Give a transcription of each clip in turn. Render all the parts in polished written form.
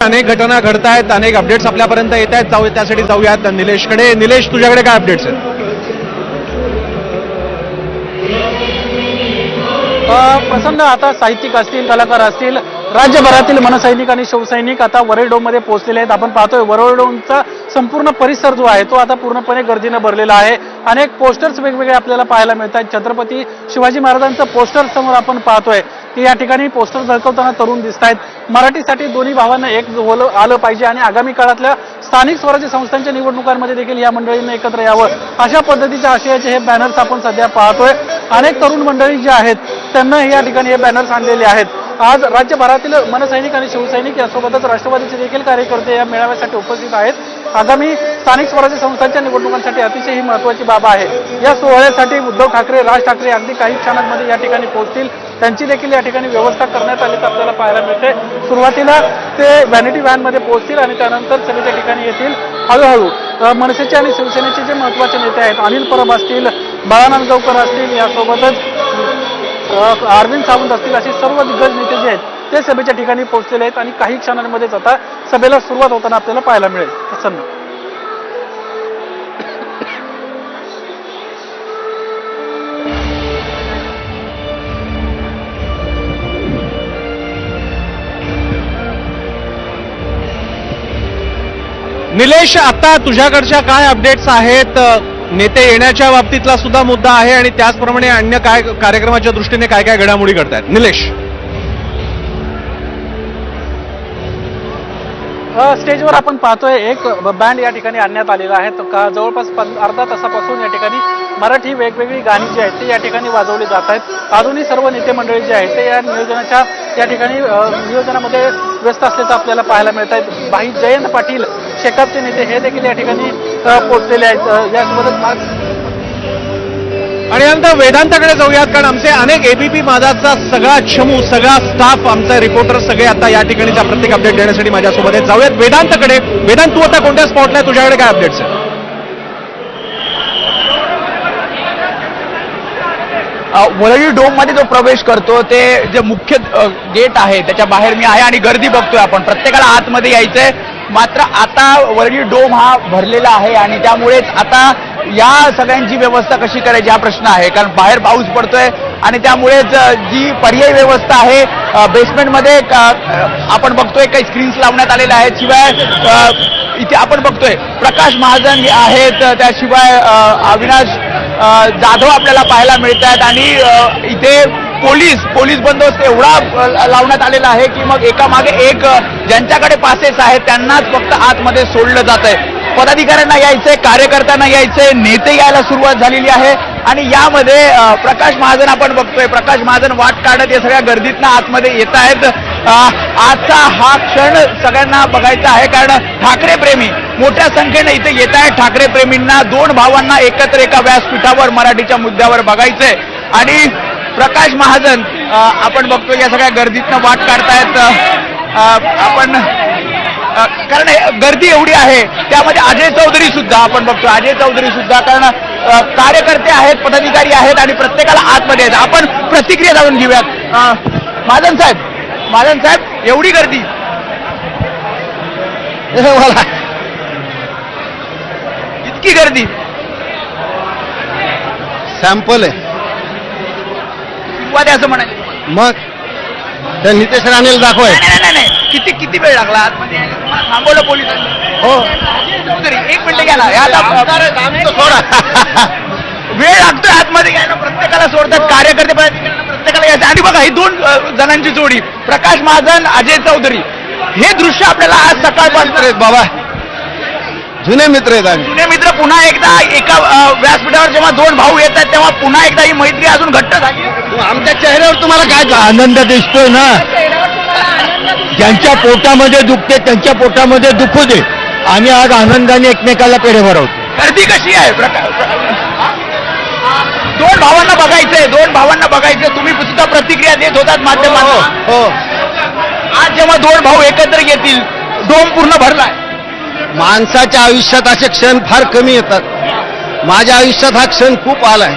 अनेक घटना घडत आहेत, अनेक अपडेट्स आपल्यापर्यंत येत आहेत. त्यासाठी जाऊयात निलेशकडे. निलेश, तुझ्याकडे काय अपडेट्स आहेत? प्रसन्न आता साहित्यिक असतील, कलाकार असतील, राज्यभरातील मनसैनिक आणि शिवसैनिक आता वरळी डोममध्ये पोहोचलेले आहेत. आपण पाहतोय वरळी डोमचा संपूर्ण परिसर जो आहे तो आता पूर्णपणे गर्दीनं भरलेला आहे. अनेक पोस्टर्स वेगवेगळे आपल्याला पाहायला मिळत आहेत. छत्रपती शिवाजी महाराजांचं पोस्टर समोर आपण पाहतोय की या ठिकाणी पोस्टर झळकवताना तरुण दिसत आहेत. मराठीसाठी दोन्ही भावांना एक आलं पाहिजे आणि आगामी काळातल्या स्थानिक स्वराज्य संस्थांच्या निवडणुकांमध्ये देखील या मंडळींना एकत्र यावं, अशा पद्धतीच्या आशयाचे हे बॅनर्स आपण सध्या पाहतोय. अनेक तरुण मंडळी जे आहेत त्यांना या ठिकाणी हे बॅनर्स आणलेले आहेत. आज राज्यभरातील मनसैनिक आणि शिवसैनिक यासोबतच राष्ट्रवादीचे देखील कार्यकर्ते या मेळाव्यासाठी उपस्थित आहेत. आगामी स्थानिक स्वराज्य संस्थांच्या निवडणुकांसाठी अतिशय ही महत्त्वाची बाब आहे. या सोहळ्यासाठी उद्धव ठाकरे, राज ठाकरे अगदी काही क्षणांमध्ये या ठिकाणी पोहोचतील. त्यांची देखील या ठिकाणी व्यवस्था करण्यात आली तर आपल्याला पाहायला मिळते. सुरुवातीला ते व्हॅनिटी व्हॅनमध्ये पोहोचतील आणि त्यानंतर सभेच्या ठिकाणी येतील. हळूहळू मनसेचे आणि शिवसेनेचे जे महत्त्वाचे नेते आहेत, अनिल परब असतील, बाळानाथ गावकर असतील, यासोबतच अरविंद सावंत असतील, असे सर्व दिग्गज नेते जे आहेत ते सभेच्या ठिकाणी पोहोचलेले आहेत आणि काही क्षणांमध्येच आता सभेला सुरुवात होताना आपल्याला पाहायला मिळेल. प्रसन्न. निलेश, आता तुझ्याकडच्या काय अपडेट्स आहेत? नेते येण्याच्या बाबतीतला सुद्धा मुद्दा आहे आणि त्याचप्रमाणे अन्य काय कार्यक्रमाच्या दृष्टीने काय काय घडामोडी घडतायत? निलेश, स्टेजवर आपण पाहतोय एक बँड या ठिकाणी आणण्यात आलेला आहे. जवळपास अर्धा तासापासून या ठिकाणी मराठी वेगवेगळी गाणी जी आहेत ते या ठिकाणी वाजवली जात आहेत. अजूनही सर्व नेते मंडळी जे आहेत ते या नियोजनाच्या या ठिकाणी नियोजनामध्ये व्यस्त असल्याचं आपल्याला पाहायला मिळत आहे. भाई जयंत पाटील शेकापचे नेते हे देखील या ठिकाणी पोहोचलेले आहेत. यासोबतच आणि नंतर वेदांताकडे जाऊयात, कारण आमचे अनेक एबीपी माझाचा सगळा चमू, सगळा स्टाफ, आमचा रिपोर्टर सगळे आता या ठिकाणीचा प्रत्येक अपडेट देण्यासाठी माझ्यासोबत आहेत. जाऊयात वेदांतकडे. वेदांत, तू आता कोणत्या स्पॉटला आहे? तुझ्याकडे काय अपडेट्स आहेत? वरळी डोम मध्ये जो प्रवेश करतो ते जे मुख्य गेट आहे त्याच्या बाहेर मी आहे आणि गर्दी बघतोय आपण. प्रत्येकाला आतमध्ये यायचंय, मात्र आता वरळी डोम हा भरलेला आहे आणि त्यामुळेच आता या सगळ्यांची व्यवस्था कशी करायची हा प्रश्न आहे. कारण बाहेर पाऊस पडतोय आणि त्यामुळेच जी पर्यायी व्यवस्था आहे बेसमेंटमध्ये आपण बघतोय काही स्क्रीन्स लावण्यात आलेल्या आहेत. शिवाय इथे आपण बघतोय प्रकाश महाजन आहेत, त्याशिवाय अविनाश जाधव आपल्याला पाहायला मिळत आहेत आणि इथे पोलीस बंदोबस्त एवढा लावण्यात आलेला आहे की मग एकामागे एक ज्यांच्याकडे पासेस आहेत त्यांनाच फक्त आतमध्ये सोडलं जात आहे. पदाधिकाऱ्यांना यायचंय, कार्यकर्त्यांना यायचंय, नेते यायला सुरुवात झालेली आहे आणि यामध्ये प्रकाश महाजन आपण बघतोय. प्रकाश महाजन वाट काढत या सगळ्या गर्दीतनं आतमध्ये येत आहेत. आजचा हा क्षण सगळ्यांना बघायचा आहे कारण ठाकरे प्रेमी मोठ्या संख्येने इथे येत आहेत. ठाकरे प्रेमींना, दोन भावांना एकत्र एका व्यासपीठावर मराठीच्या मुद्द्यावर बघायचंय आणि प्रकाश महाजन आपण बघतोय या सगळ्या गर्दीतनं वाट काढतायत. आपण कारण गर्दी एवढी आहे त्यामध्ये अजय चौधरी सुद्धा आपण बघतो. अजय चौधरी सुद्धा कारण कार्यकर्ते आहेत, पदाधिकारी आहेत आणि प्रत्येकाला आतमध्ये आहेत. आपण प्रतिक्रिया जाणून घेऊयात. महाजन साहेब एवढी गर्दी मला इतकी गर्दी सॅम्पल आहे असं म्हणायचं. मग त्या नितेश राणेला दाखवाय. नाही किती वेळ लागला आतमध्ये थांबवलं पोलिसांनी? हो, चौधरी एक मिनिट घ्या ना. वेळ लागतोय आतमध्ये घ्यायला, प्रत्येकाला सोडतात. कार्यकर्ते प्रत्येकाला यायचं आणि बघा ही दोन जणांची जोडी प्रकाश महाजन, अजय चौधरी, हे दृश्य आपल्याला आज सकाळपासून बाबा जुने मित्र आहेत आम्ही. जुने मित्र पुन्हा एकदा एका व्यासपीठावर जेव्हा दोन भाऊ येतात तेव्हा पुन्हा एकदा ही मैत्री अजून घट्ट झाली. आमच्या चेहऱ्यावर तुम्हाला काय आनंद दिसतोय ना? ज्यांच्या पोटामध्ये दुखते त्यांच्या पोटामध्ये दुखू दे. आम्ही आज आनंदाने एकमेकाला पेढे भरवतो. गर्दी कशी आहे? दोन भावांना बघायचंय. तुम्ही सुद्धा प्रतिक्रिया देत होतात माध्यमांना. हो, आज जेव्हा दोन भाऊ एकत्र येतील, डोम पूर्ण भरलाय. माणसाच्या आयुष्यात असे क्षण फार कमी येतात. माझ्या आयुष्यात हा क्षण खूप आलाय.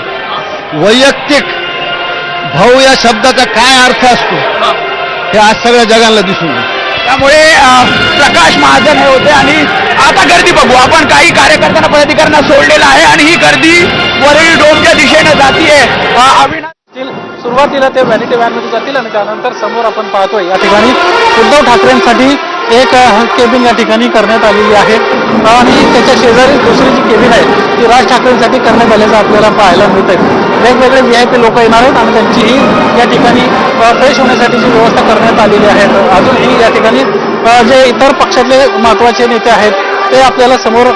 वैयक्तिक भाऊ या शब्दाचा काय अर्थ असतो हे आज सगळ्या जगाला दिसून येईल. त्यामुळे प्रकाश महाजन हे होते आणि आता गर्दी बघू आपण. काही कार्यकर्त्यांना पदाधिकाऱ्यांना सोडलेलं आहे आणि ही गर्दी वरळी डोमच्या दिशेने जातीये. अविनाश सुरुवातीला ते व्हॅनिटी व्हॅनमध्ये जातील आणि त्यानंतर समोर आपण पाहतोय या ठिकाणी उद्धव ठाकरेंसाठी एक केबिन या ठिकाणी करण्यात आलेली आहे आणि त्याच्या शेजारी दुसरी जी केबिन आहे ती राज ठाकरेंसाठी करण्यात आल्याचं आपल्याला पाहायला मिळत आहे. वेगवेगळे VIP लोक येणार आहेत आणि त्यांचीही या ठिकाणी फ्रेश होण्यासाठीची व्यवस्था करण्यात आलेली आहे. अजूनही या ठिकाणी जे इतर पक्षातले महत्वाचे नेते आहेत ते आपल्याला समोर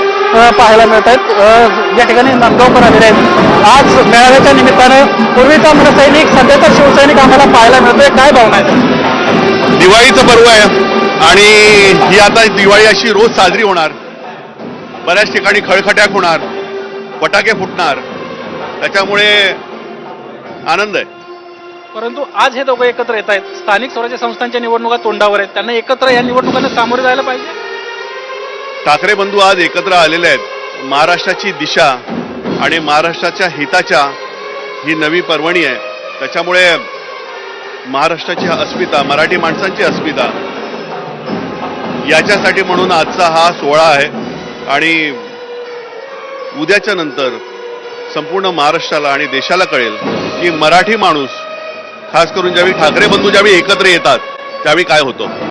पाहायला मिळत आहेत. या ठिकाणी नांदगावकर आलेले आहेत. आज मेळाव्याच्या निमित्तानं पूर्वीचा मनसैनिक सध्याचा शिवसैनिक आम्हाला पाहायला मिळतोय. काय भावना आहे? दिवाळीचं पर्व आहे आणि ही आता दिवाळी अशी रोज साजरी होणार. बऱ्याच ठिकाणी खळखट्याक होणार, फटाके फुटणार, त्याच्यामुळे आनंद आहे. परंतु आज हे दोघं एकत्र येत आहेत. स्थानिक स्वराज्य संस्थांच्या निवडणुका तोंडावर आहेत. त्यांना एकत्र या निवडणुकांना सामोरे जायला पाहिजे. ठाकरे बंधू आज एकत्र आलेले आहेत. महाराष्ट्राची दिशा आणि महाराष्ट्राच्या हिताच्या ही नवी पर्वणी आहे. त्याच्यामुळे महाराष्ट्राची अस्मिता, मराठी माणसांची अस्मिता याच्यासाठी म्हणून आजचा हा सोहळा आहे आणि उद्याच्या नंतर संपूर्ण महाराष्ट्राला आणि देशाला कळेल की मराठी माणूस, खास करून ज्यावेळी ठाकरे बंधू ज्यावेळी एकत्र येतात त्यावेळी काय होतं.